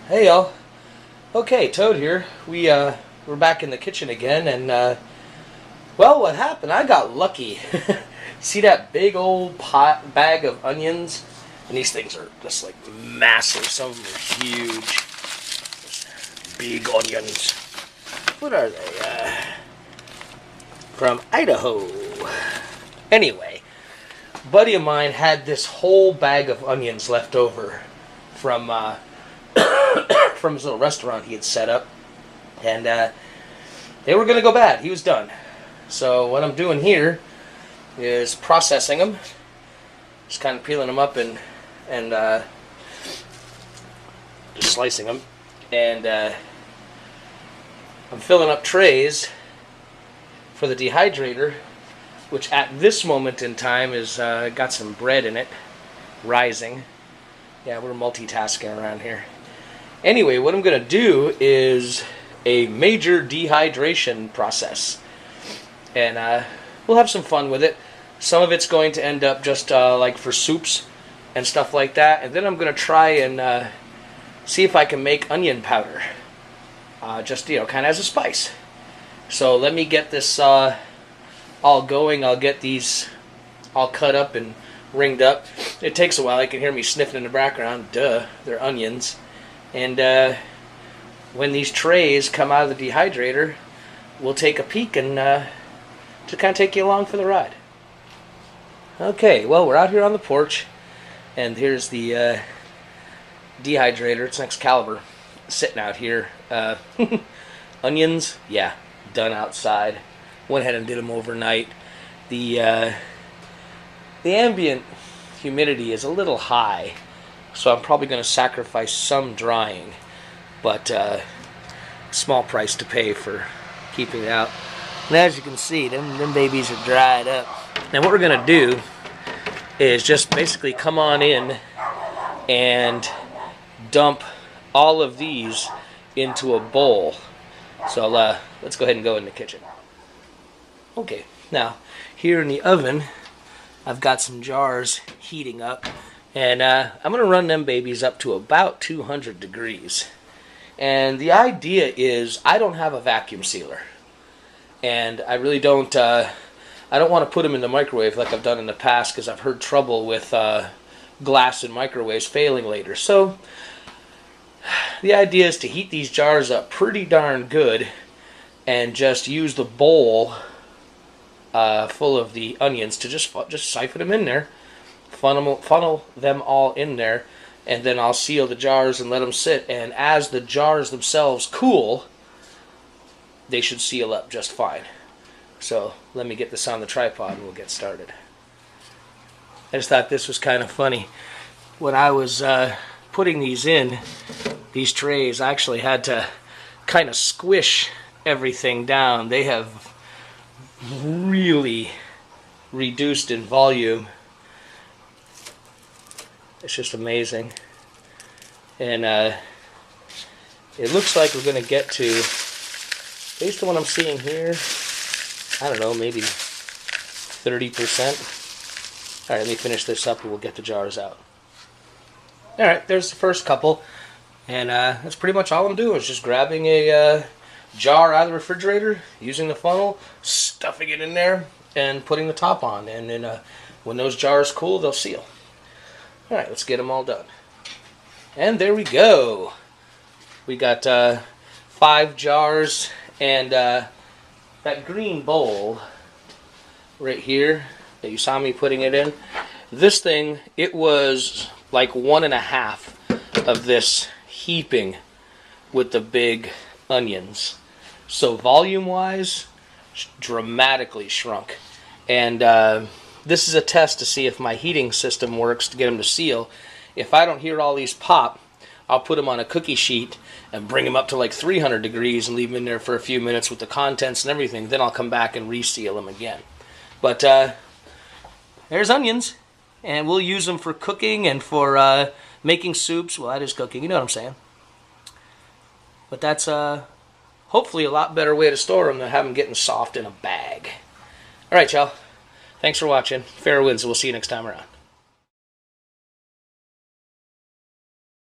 Hey y'all. Okay, Toad here. We're back in the kitchen again, and well, what happened? I got lucky. See that big old bag of onions? And these things are just like massive. Some of them are huge. Big onions. What are they? From Idaho. Anyway, a buddy of mine had this whole bag of onions left over from from his little restaurant he had set up, and they were going to go bad. He was done. So what I'm doing here is processing them, just kind of peeling them up and just slicing them, and I'm filling up trays for the dehydrator, which at this moment in time is got some bread in it, rising. Yeah, we're multitasking around here. Anyway, what I'm going to do is a major dehydration process. And we'll have some fun with it. Some of it's going to end up just like for soups and stuff like that. And then I'm going to try and see if I can make onion powder. Just, kind of as a spice. So let me get this all going. I'll get these all cut up and ringed up. It takes a while. You can hear me sniffing in the background. Duh, they're onions. And when these trays come out of the dehydrator, we'll take a peek and just kind of take you along for the ride. Okay, well, we're out here on the porch, and here's the dehydrator. It's an Excalibur sitting out here. Onions, yeah, done outside. Went ahead and did them overnight. The ambient humidity is a little high, so I'm probably going to sacrifice some drying, but small price to pay for keeping it out. And as you can see, them babies are dried up. Now what we're going to do is just basically come on in and dump all of these into a bowl. So let's go ahead and go in the kitchen. Okay, now here in the oven, I've got some jars heating up. And I'm going to run them babies up to about 200 degrees. And the idea is I don't have a vacuum sealer. And I really don't, I don't want to put them in the microwave like I've done in the past, because I've heard trouble with glass in microwaves failing later. So the idea is to heat these jars up pretty darn good and just use the bowl full of the onions to just siphon them in there. Funnel them all in there, and then I'll seal the jars and let them sit, and as the jars themselves cool, they should seal up just fine. So let me get this on the tripod and we'll get started. I just thought this was kind of funny. When I was putting these in, these trays, I actually had to kind of squish everything down. They have really reduced in volume. It's just amazing. And it looks like we're going to get to, based on what I'm seeing here, I don't know, maybe 30%. Alright, let me finish this up and we'll get the jars out. Alright, there's the first couple. And that's pretty much all I'm doing, is just grabbing a jar out of the refrigerator, using the funnel, stuffing it in there, and putting the top on. And then when those jars cool, they'll seal. Alright, let's get them all done. And there we go. We got 5 jars, and that green bowl right here that you saw me putting it in, this thing, it was like 1.5 of this heaping with the big onions. So volume-wise, dramatically shrunk. And this is a test to see if my heating system works to get them to seal. If I don't hear all these pop, I'll put them on a cookie sheet and bring them up to like 300 degrees and leave them in there for a few minutes with the contents and everything. Then I'll come back and reseal them again. But there's onions, and we'll use them for cooking and for making soups. Well, that is cooking, you know what I'm saying. But that's hopefully a lot better way to store them than have them getting soft in a bag. All right, y'all. Thanks for watching. Fair winds. We'll see you next time around.